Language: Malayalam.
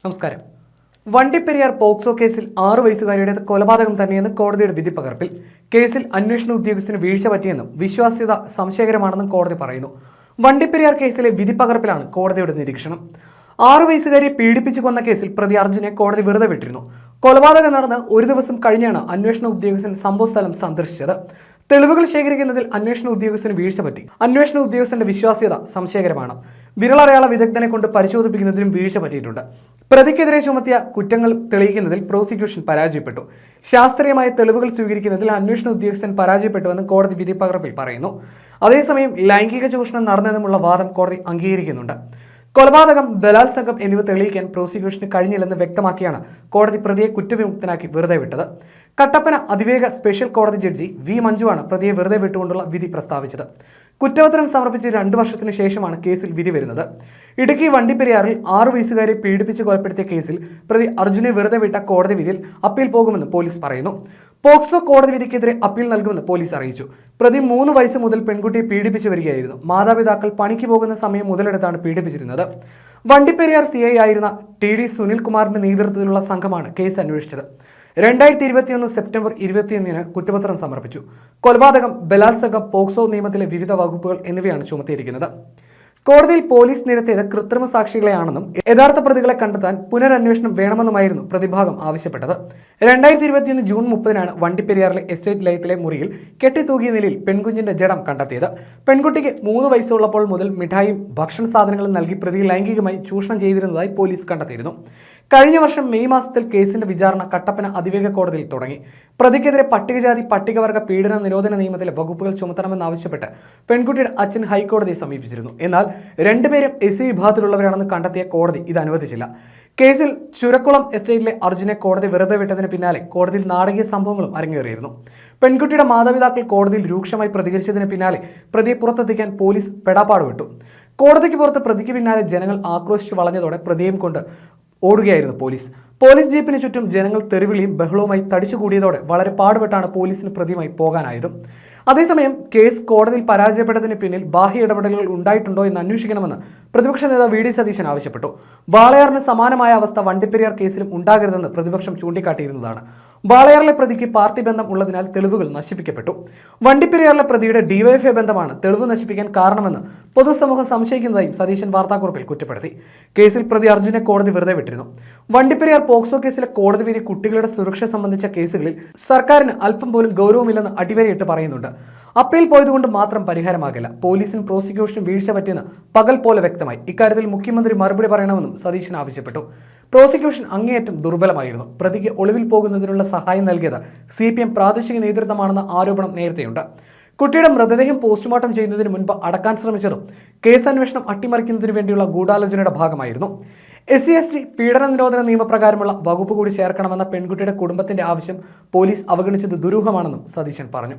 നമസ്കാരം. വണ്ടിപ്പെരിയാർ പോക്സോ കേസിൽ 6 വയസ്സുകാരിയുടെ കൊലപാതകം തന്നെയെന്ന് കോടതിയുടെ വിധിപ്പകർപ്പിൽ. കേസിൽ അന്വേഷണ ഉദ്യോഗസ്ഥന് വീഴ്ച പറ്റിയെന്നും വിശ്വാസ്യത സംശയകരമാണെന്നും കോടതി പറയുന്നു. വണ്ടിപ്പെരിയാർ കേസിലെ വിധിപ്പകർപ്പിലാണ് കോടതിയുടെ നിരീക്ഷണം. 6 വയസ്സുകാരിയെ പീഡിപ്പിച്ചു കൊന്ന കേസിൽ പ്രതി അർജുനെ കോടതി വെറുതെ വിട്ടിരുന്നു. കൊലപാതകം നടന്ന് ഒരു ദിവസം കഴിഞ്ഞാണ് അന്വേഷണ ഉദ്യോഗസ്ഥൻ സംഭവസ്ഥലം സന്ദർശിച്ചത്. തെളിവുകൾ ശേഖരിക്കുന്നതിൽ അന്വേഷണ ഉദ്യോഗസ്ഥന് വീഴ്ച പറ്റി. അന്വേഷണ ഉദ്യോഗസ്ഥന്റെ വിശ്വാസ്യത സംശയകരമാണ്. വിരലടയാള വിദഗ്ധനെ കൊണ്ട് പരിശോധിപ്പിക്കുന്നതിലും വീഴ്ച പറ്റിയിട്ടുണ്ട്. പ്രതിക്കെതിരെ ചുമത്തിയ കുറ്റങ്ങൾ തെളിയിക്കുന്നതിൽ പ്രോസിക്യൂഷൻ പരാജയപ്പെട്ടു. ശാസ്ത്രീയമായ തെളിവുകൾ സ്വീകരിക്കുന്നതിൽ അന്വേഷണ ഉദ്യോഗസ്ഥൻ പരാജയപ്പെട്ടുവെന്ന് കോടതി വിധിപ്പകർപ്പിൽ പറയുന്നു. അതേസമയം ലൈംഗിക ചൂഷണം നടന്നതെന്നുള്ള വാദം കോടതി അംഗീകരിക്കുന്നുണ്ട്. കൊലപാതകം, ബലാത്സംഗം എന്നിവ തെളിയിക്കാൻ പ്രോസിക്യൂഷന് കഴിഞ്ഞില്ലെന്ന് വ്യക്തമാക്കിയാണ് കോടതി പ്രതിയെ കുറ്റവിമുക്തനാക്കി വെറുതെ വിട്ടത്. കട്ടപ്പന അതിവേഗ സ്പെഷ്യൽ കോടതി ജഡ്ജി വി മഞ്ജുവാണ് പ്രതിയെ വെറുതെ വിട്ടുകൊണ്ടുള്ള വിധി പ്രസ്താവിച്ചത്. കുറ്റപത്രം സമർപ്പിച്ച് 2 വർഷത്തിനു ശേഷമാണ് കേസിൽ വിധി വരുന്നത്. ഇടുക്കി വണ്ടിപ്പെരിയാറിൽ 6 വയസ്സുകാരെ പീഡിപ്പിച്ച് കൊലപ്പെടുത്തിയ കേസിൽ പ്രതി അർജുനെ വെറുതെ വിട്ട കോടതി വിധിയിൽ അപ്പീൽ പോകുമെന്ന് പോലീസ് പറയുന്നു. പോക്സോ കോടതി വിധിക്കെതിരെ അപ്പീൽ നൽകുമെന്ന് പോലീസ് അറിയിച്ചു. പ്രതി 3 വയസ്സ് മുതൽ പെൺകുട്ടിയെ പീഡിപ്പിച്ചു വരികയായിരുന്നു. മാതാപിതാക്കൾ പണിക്ക് പോകുന്ന സമയം മുതലെടുത്താണ് പീഡിപ്പിച്ചിരുന്നത്. വണ്ടിപ്പെരിയാർ CI ആയിരുന്ന TD സുനിൽകുമാറിന്റെ നേതൃത്വത്തിലുള്ള സംഘമാണ് കേസ് അന്വേഷിച്ചത്. 2021 സെപ്റ്റംബർ 21 കുറ്റപത്രം സമർപ്പിച്ചു. കൊലപാതകം, ബലാത്സംഗം, പോക്സോ നിയമത്തിലെ വിവിധ വകുപ്പുകൾ എന്നിവയാണ് ചുമത്തിയിരിക്കുന്നത്. കോടതിയിൽ പോലീസ് നിരത്തിയത് കൃത്രിമ സാക്ഷികളെയാണെന്നും യഥാർത്ഥ പ്രതികളെ കണ്ടെത്താൻ പുനരന്വേഷണം വേണമെന്നുമായിരുന്നു പ്രതിഭാഗം ആവശ്യപ്പെട്ടത്. 2021 ജൂൺ 30 വണ്ടിപ്പെരിയാറിലെ എസ്റ്റേറ്റ് ലയത്തിലെ മുറിയിൽ കെട്ടിത്തൂകിയ നിലയിൽ പെൺകുഞ്ഞിന്റെ ജഡം കണ്ടെത്തിയത്. പെൺകുട്ടിക്ക് 3 വയസ്സുള്ളപ്പോൾ മുതൽ മിഠായും ഭക്ഷണ സാധനങ്ങളും നൽകി പ്രതി ലൈംഗികമായി ചൂഷണം ചെയ്തിരുന്നതായി പോലീസ് കണ്ടെത്തിയിരുന്നു. കഴിഞ്ഞ വർഷം മെയ് മാസത്തിൽ കേസിന്റെ വിചാരണ കട്ടപ്പന അതിവേഗ കോടതിയിൽ തുടങ്ങി. പ്രതിക്കെതിരെ പട്ടികജാതി പട്ടികവർഗ പീഡന നിരോധന നിയമത്തിലെ വകുപ്പുകൾ ചുമത്തണമെന്നാവശ്യപ്പെട്ട് പെൺകുട്ടിയുടെ അച്ഛൻ ഹൈക്കോടതിയെ സമീപിച്ചിരുന്നു. എന്നാൽ 2 പേരും SC വിഭാഗത്തിലുള്ളവരാണെന്ന് കണ്ടെത്തിയ കോടതി ഇത് അനുവദിച്ചില്ല. കേസിൽ ചുരക്കുളം എസ്റ്റേറ്റിലെ അർജുനെ കോടതി വെറുതെ വിട്ടതിന് പിന്നാലെ കോടതിയിൽ നാടകീയ സംഭവങ്ങളും അരങ്ങേറിയിരുന്നു. പെൺകുട്ടിയുടെ മാതാപിതാക്കൾ കോടതിയിൽ രൂക്ഷമായി പ്രതികരിച്ചതിന് പിന്നാലെ പ്രതിയെ പുറത്തെത്തിക്കാൻ പോലീസ് പെടാപ്പാട് വിട്ടു. കോടതിക്ക് പുറത്ത് പ്രതിക്ക് പിന്നാലെ ജനങ്ങൾ ആക്രോശിച്ചു വളഞ്ഞതോടെ പ്രതിയെയും കൊണ്ട് ഓടുകയായിരുന്നു പോലീസ് ജീപ്പിന് ചുറ്റും ജനങ്ങൾ തെരുവിളിയും ബഹളവുമായി തടിച്ചുകൂടിയതോടെ വളരെ പാടുപെട്ടാണ് പോലീസിന് പ്രതിയുമായി പോകാനായതും. അതേസമയം കേസ് കോടതിയിൽ പരാജയപ്പെട്ടതിന് പിന്നിൽ ബാഹ്യ ഇടപെടലുകൾ ഉണ്ടായിട്ടുണ്ടോ എന്ന് അന്വേഷിക്കണമെന്ന് പ്രതിപക്ഷ നേതാവ് VD സതീശൻ ആവശ്യപ്പെട്ടു. വാളയാറിന് സമാനമായ അവസ്ഥ വണ്ടിപ്പെരിയാർ കേസിലും ഉണ്ടാകരുതെന്ന് പ്രതിപക്ഷം ചൂണ്ടിക്കാട്ടിയിരുന്നതാണ്. വാളയാറിലെ പ്രതിക്ക് പാർട്ടി ബന്ധം ഉള്ളതിനാൽ തെളിവുകൾ നശിപ്പിക്കപ്പെട്ടു. വണ്ടിപ്പെരിയാറിലെ പ്രതിയുടെ DYFI ബന്ധമാണ് തെളിവ് നശിപ്പിക്കാൻ കാരണമെന്ന് പൊതുസമൂഹം സംശയിക്കുന്നതായും സതീശൻ വാർത്താക്കുറിപ്പിൽ കുറ്റപ്പെടുത്തി. കേസിൽ പ്രതി അർജുനെ കോടതി വെറുതെ വിട്ടിരുന്നു. വണ്ടിപ്പെരിയാർ പോക്സോ കേസിലെ കോടതി വിധി കുട്ടികളുടെ സുരക്ഷ സംബന്ധിച്ച കേസുകളിൽ സർക്കാരിന് അല്പം പോലും ഗൗരവമില്ലെന്ന് അടിവരയിട്ട് പറയുന്നുണ്ട്. അപ്പീൽ പോയതുകൊണ്ട് മാത്രം പരിഹാരമാകില്ല. പോലീസിനും പ്രോസിക്യൂഷനും വീഴ്ച പറ്റിയെന്ന് പകൽ പോലെ വ്യക്തമായി. ഇക്കാര്യത്തിൽ മുഖ്യമന്ത്രി മറുപടി പറയണമെന്നും സതീശൻ ആവശ്യപ്പെട്ടു. പ്രോസിക്യൂഷൻ അങ്ങേയറ്റം ദുർബലമായിരുന്നു. പ്രതിക്ക് ഒളിവിൽ പോകുന്നതിനുള്ള സഹായം നൽകിയത് CPM പ്രാദേശിക നേതൃത്വമാണെന്ന ആരോപണം നേരത്തെയുണ്ട്. കുട്ടിയുടെ മൃതദേഹം പോസ്റ്റ്മോർട്ടം ചെയ്യുന്നതിന് മുൻപ് അടക്കാൻ ശ്രമിച്ചതും കേസന്വേഷണം അട്ടിമറിക്കുന്നതിന് വേണ്ടിയുള്ള ഗൂഢാലോചനയുടെ ഭാഗമായിരുന്നു. SC/ST പീഡന നിരോധന നിയമപ്രകാരമുള്ള വകുപ്പ് കൂടി ചേർക്കണമെന്ന പെൺകുട്ടിയുടെ കുടുംബത്തിന്റെ ആവശ്യം പോലീസ് അവഗണിച്ചത് ദുരൂഹമാണെന്നും സതീശൻ പറഞ്ഞു.